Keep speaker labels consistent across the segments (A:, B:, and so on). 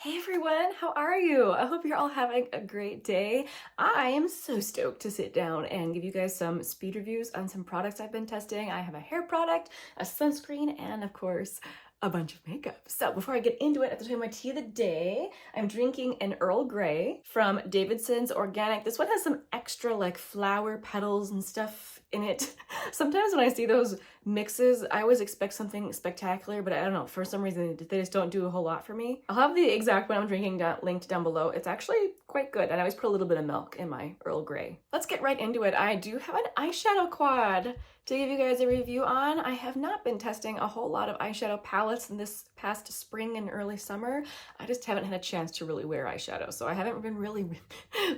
A: Hey everyone, how are you? I hope you're all having a great day. I am so stoked to sit down and give you guys some speed reviews on some products I've been testing. I have a hair product, a sunscreen, and of course, a bunch of makeup. So before I get into it, I have to tell you my tea of the day. I'm drinking an Earl Grey from Davidson's Organic. This one has some extra like flower petals and stuff in it. Sometimes when I see those mixes, I always expect something spectacular, but I don't know, for some reason they just don't do a whole lot for me. I'll have the exact one I'm drinking linked down below. It's actually quite good, and I always put a little bit of milk in my Earl Grey. Let's get right into it. I do have an eyeshadow quad to give you guys a review on. I have not been testing a whole lot of eyeshadow palettes in this past spring and early summer. I just haven't had a chance to really wear eyeshadow, so I haven't been really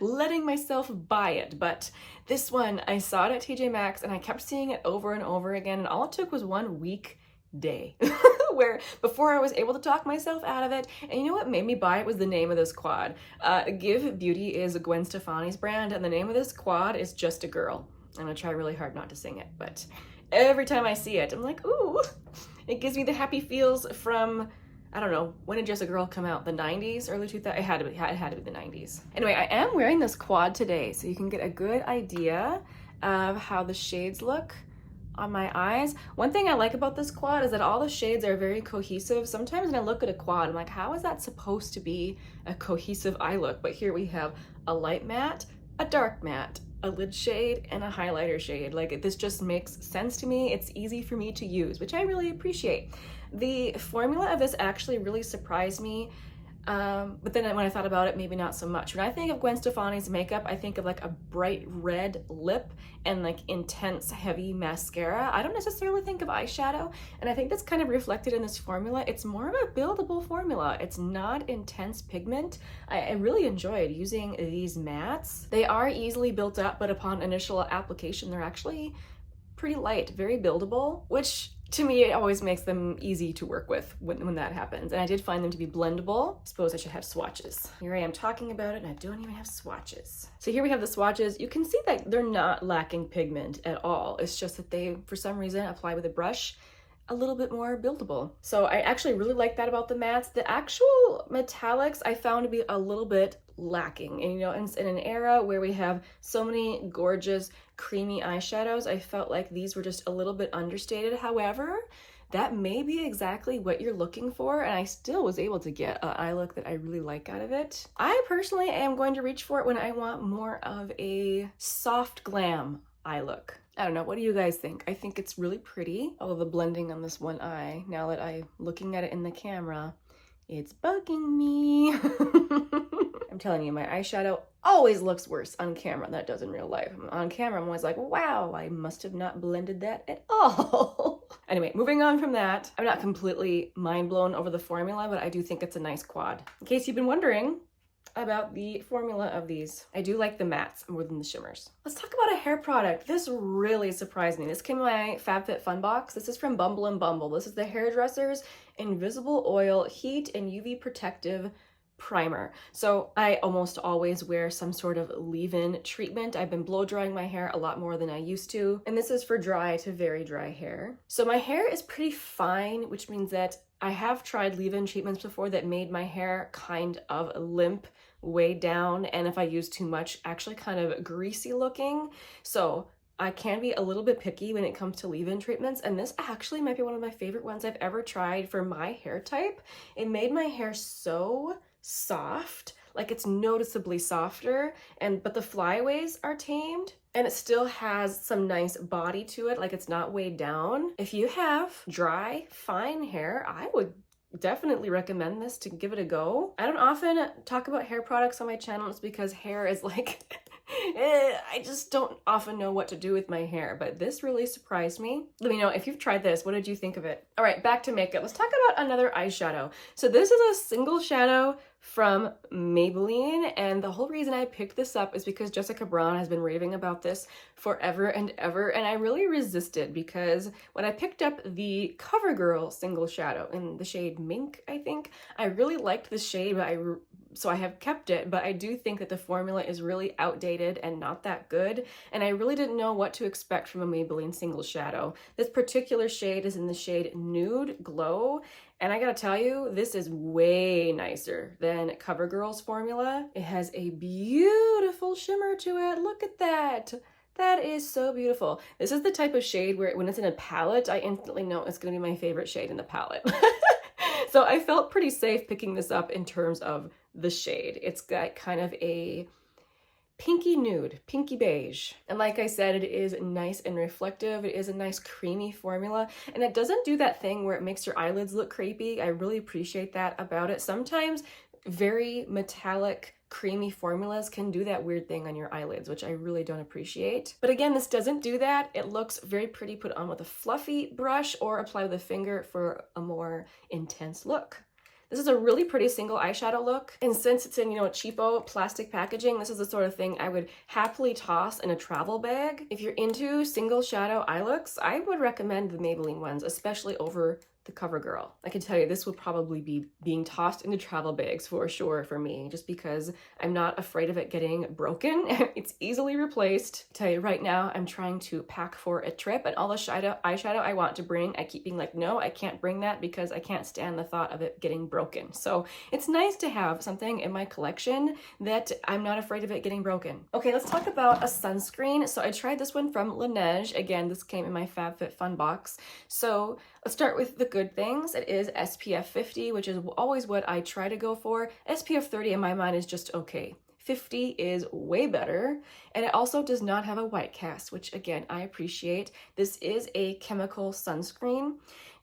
A: letting myself buy it. But this one, I saw it at TJ Maxx and I kept seeing it over and over again, and all it took was 1 week day where before I was able to talk myself out of it. And you know what made me buy it was the name of this quad. Give Beauty is Gwen Stefani's brand, and the name of this quad is Just a Girl. I'm gonna try really hard not to sing it, but every time I see it, I'm like, ooh, it gives me the happy feels from, I don't know, when did Just a Girl come out? The 90s, early 2000s? It had to be the 90s. Anyway, I am wearing this quad today, so you can get a good idea of how the shades look on my eyes. One thing I like about this quad is that all the shades are very cohesive. Sometimes when I look at a quad, I'm like, how is that supposed to be a cohesive eye look? But here we have a light matte, a dark matte, a lid shade, and a highlighter shade. Like, this just makes sense to me. It's easy for me to use, which I really appreciate. The formula of this actually really surprised me. But then when I thought about it, maybe not so much. When I think of Gwen Stefani's makeup, I think of like a bright red lip and like intense heavy mascara. I don't necessarily think of eyeshadow, and I think that's kind of reflected in this formula. It's more of a buildable formula. It's not intense pigment. I really enjoyed using these mattes. They are easily built up, but upon initial application, they're actually pretty light, very buildable, which to me, it always makes them easy to work with when that happens. And I did find them to be blendable. Suppose I should have swatches. Here I am talking about it and I don't even have swatches. So here we have the swatches. You can see that they're not lacking pigment at all. It's just that they, for some reason, apply with a brush a little bit more buildable. So I actually really like that about the mattes. The actual metallics I found to be a little bit lacking. And you know, in an era where we have so many gorgeous creamy eyeshadows, I felt like these were just a little bit understated. However, that may be exactly what you're looking for, and I still was able to get an eye look that I really like out of it. I personally am going to reach for it when I want more of a soft glam eye look. I don't know, what do you guys think? I think it's really pretty. Although the blending on this one eye, now that I'm looking at it in the camera, it's bugging me. I'm telling you, my eyeshadow always looks worse on camera than it does in real life. On camera, I'm always like, wow, I must have not blended that at all. Anyway, moving on from that, I'm not completely mind blown over the formula, but I do think it's a nice quad. In case you've been wondering about the formula of these, I do like the mattes more than the shimmers. Let's talk about a hair product. This really surprised me. This came in my FabFitFun box. This is from Bumble and Bumble. This is the Hairdresser's Invisible Oil Heat and UV Protective Primer. So I almost always wear some sort of leave-in treatment. I've been blow drying my hair a lot more than I used to, and this is for dry to very dry hair. So my hair is pretty fine, which means that I have tried leave-in treatments before that made my hair kind of limp way down, and if I use too much, actually kind of greasy looking. So I can be a little bit picky when it comes to leave-in treatments, and this actually might be one of my favorite ones I've ever tried for my hair type. It made my hair so soft, like it's noticeably softer, but the flyaways are tamed, and it still has some nice body to it, like it's not weighed down. If you have dry, fine hair, I would definitely recommend this to give it a go. I don't often talk about hair products on my channel. It's because hair is like, I just don't often know what to do with my hair, but this really surprised me. Let me know if you've tried this. What did you think of it? All right, back to makeup. Let's talk about another eyeshadow. So this is a single shadow from Maybelline, and the whole reason I picked this up is because Jessica Braun has been raving about this forever and ever, and I really resisted because when I picked up the CoverGirl single shadow in the shade Mink, I think, I really liked the shade, but I so I have kept it, but I do think that the formula is really outdated and not that good, and I really didn't know what to expect from a Maybelline single shadow. This particular shade is in the shade Nude Glow, and I gotta tell you, this is way nicer than CoverGirl's formula. It has a beautiful shimmer to it. Look at that. That is so beautiful. This is the type of shade where when it's in a palette, I instantly know it's gonna be my favorite shade in the palette. So I felt pretty safe picking this up in terms of the shade. It's got kind of a pinky nude, pinky beige. And like I said, it is nice and reflective. It is a nice creamy formula, and it doesn't do that thing where it makes your eyelids look crepey. I really appreciate that about it. Sometimes very metallic, creamy formulas can do that weird thing on your eyelids, which I really don't appreciate. But again, this doesn't do that. It looks very pretty put on with a fluffy brush or apply with a finger for a more intense look. This is a really pretty single eyeshadow look, and since it's in, you know, cheapo plastic packaging, this is the sort of thing I would happily toss in a travel bag. If you're into single shadow eye looks, I would recommend the Maybelline ones, especially over the CoverGirl. I can tell you this would probably be being tossed into travel bags for sure for me, just because I'm not afraid of it getting broken. It's easily replaced. I tell you right now, I'm trying to pack for a trip, and all the eyeshadow I want to bring, I keep being like, no, I can't bring that because I can't stand the thought of it getting broken. So it's nice to have something in my collection that I'm not afraid of it getting broken. Okay, let's talk about a sunscreen. So I tried this one from Laneige. Again, this came in my FabFitFun box. So let's start with the good things. It is SPF 50, which is always what I try to go for. SPF 30 in my mind is just okay. 50 is way better, and it also does not have a white cast, which again, I appreciate. This is a chemical sunscreen.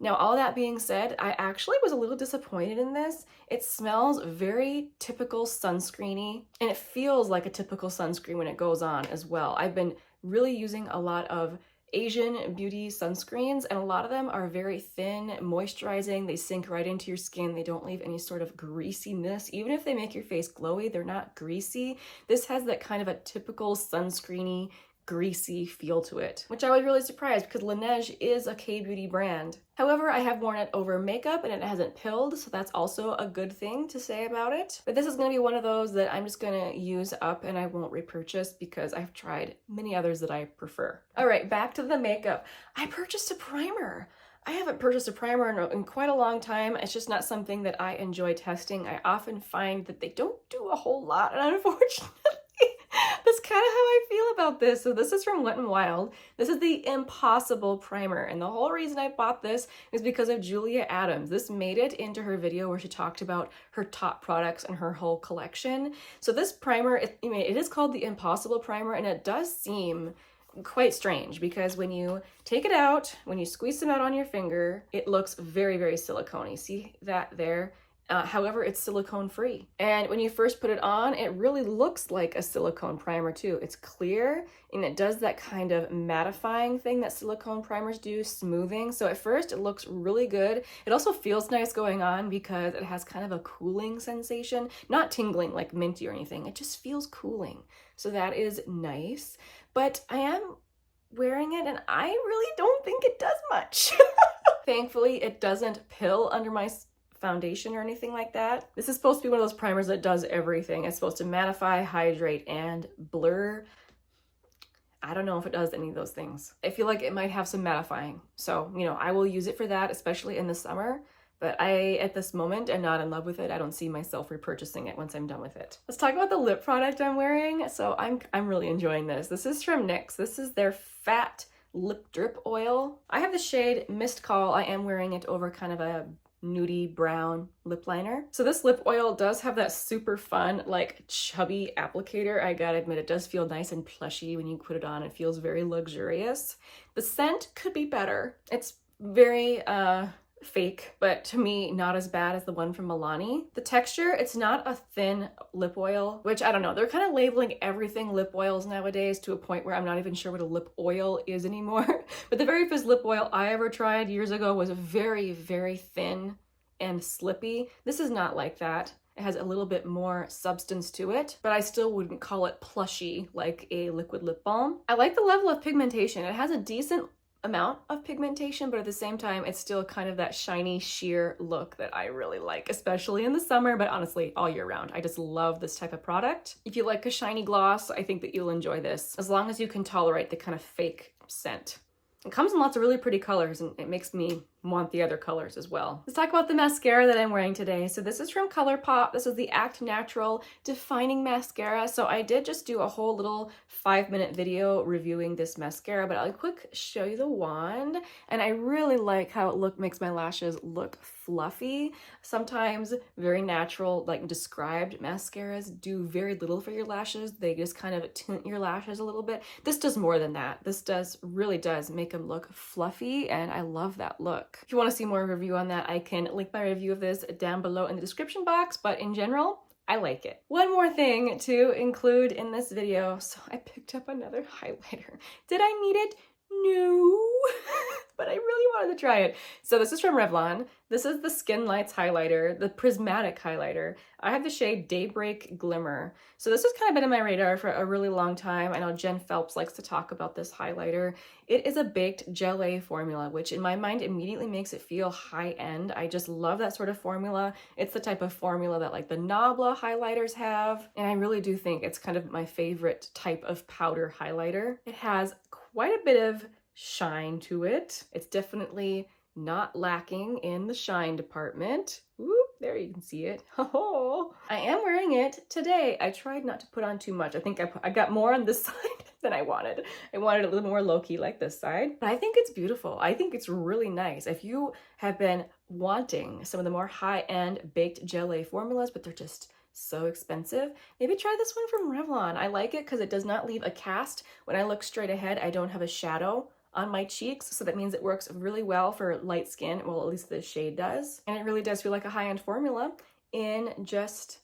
A: Now, all that being said, I actually was a little disappointed in this. It smells very typical sunscreeny, and it feels like a typical sunscreen when it goes on as well. I've been really using a lot of Asian beauty sunscreens, and a lot of them are very thin, moisturizing. They sink right into your skin. They don't leave any sort of greasiness. Even if they make your face glowy, they're not greasy. This has that kind of a typical sunscreeny, greasy feel to it, which I was really surprised because Laneige is a K-beauty brand. However, I have worn it over makeup and it hasn't pilled, so that's also a good thing to say about it. But this is going to be one of those that I'm just going to use up and I won't repurchase because I've tried many others that I prefer. All right, back to the makeup. I purchased a primer. I haven't purchased a primer in quite a long time. It's just not something that I enjoy testing. I often find that they don't do a whole lot, and unfortunately, that's kind of how I feel about this. So this is from Wet n Wild. This is the Impossible Primer, and the whole reason I bought this is because of Julia Adams. This made it into her video where she talked about her top products and her whole collection. So this primer, it is called the Impossible Primer, and it does seem quite strange because when you take it out, when you squeeze them out on your finger, it looks very, very silicone-y. See that there? However, it's silicone free. And when you first put it on, it really looks like a silicone primer too. It's clear and it does that kind of mattifying thing that silicone primers do, smoothing. So at first it looks really good. It also feels nice going on because it has kind of a cooling sensation, not tingling like minty or anything. It just feels cooling. So that is nice. But I am wearing it and I really don't think it does much. Thankfully, it doesn't pill under my foundation or anything like that. This is supposed to be one of those primers that does everything. It's supposed to mattify, hydrate, and blur. I don't know if it does any of those things. I feel like it might have some mattifying. So, you know, I will use it for that, especially in the summer. But I, at this moment, am not in love with it. I don't see myself repurchasing it once I'm done with it. Let's talk about the lip product I'm wearing. So I'm really enjoying this. This is from NYX. This is their Fat Lip Drip Oil. I have the shade Mist Call. I am wearing it over kind of a nudie brown lip liner. So this lip oil does have that super fun, like chubby applicator. I gotta admit, it does feel nice and plushy when you put it on. It feels very luxurious. The scent could be better. It's very fake, but to me, not as bad as the one from Milani. The texture, it's not a thin lip oil, which I don't know. They're kind of labeling everything lip oils nowadays to a point where I'm not even sure what a lip oil is anymore. But the very first lip oil I ever tried years ago was very, very thin and slippy. This is not like that. It has a little bit more substance to it, but I still wouldn't call it plushy like a liquid lip balm. I like the level of pigmentation. It has a decent amount of pigmentation, but at the same time, it's still kind of that shiny, sheer look that I really like, especially in the summer, but honestly, all year round. I just love this type of product. If you like a shiny gloss, I think that you'll enjoy this, as long as you can tolerate the kind of fake scent. It comes in lots of really pretty colors, and it makes me want the other colors as well. Let's talk about the mascara that I'm wearing today. So this is from Colourpop. This is the Act Natural Defining Mascara. So I did just do a whole little 5-minute video reviewing this mascara, but I'll quick show you the wand. And I really like how it makes my lashes look fluffy. Sometimes very natural, like described mascaras do very little for your lashes. They just kind of tint your lashes a little bit. This does more than that. This really does make them look fluffy, and I love that look. If you want to see more review on that, I can link my review of this down below in the description box, but in general, I like it. One more thing to include in this video. So I picked up another highlighter. Did I need it? No, but I really wanted to try it. So this is from Revlon. This is the Skin Lights highlighter, the Prismatic highlighter. I have the shade Daybreak Glimmer. So this has kind of been in my radar for a really long time. I know Jen Phelps likes to talk about this highlighter. It is a baked gelée formula, which in my mind immediately makes it feel high-end. I just love that sort of formula. It's the type of formula that like the Nabla highlighters have. And I really do think it's kind of my favorite type of powder highlighter. It has quite a bit of shine to it. It's definitely not lacking in the shine department. Whoop, there you can see it. Oh, I am wearing it today. I tried not to put on too much. I think I got more on this side than I wanted. I wanted a little more low-key like this side, but I think it's beautiful. I think it's really nice. If you have been wanting some of the more high-end baked gelée formulas, but they're just so expensive, maybe try this one from Revlon. I like it because it does not leave a cast. When I look straight ahead, I don't have a shadow on my cheeks, so that means it works really well for light skin. Well, at least the shade does. And it really does feel like a high-end formula in just,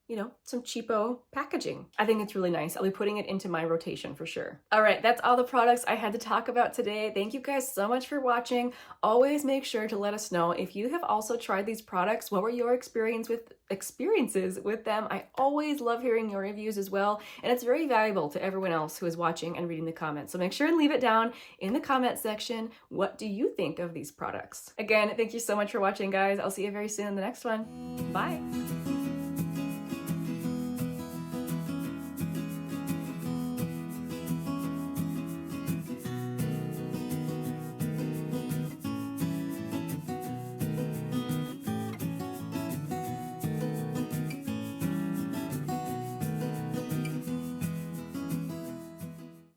A: you know, some cheapo packaging. I think it's really nice. I'll be putting it into my rotation for sure. All right, that's all the products I had to talk about today. Thank you guys so much for watching. Always make sure to let us know if you have also tried these products. What were your experiences with them? I always love hearing your reviews as well, and it's very valuable to everyone else who is watching and reading the comments. So make sure and leave it down in the comment section. What do you think of these products? Again, thank you so much for watching, guys. I'll see you very soon in the next one. Bye.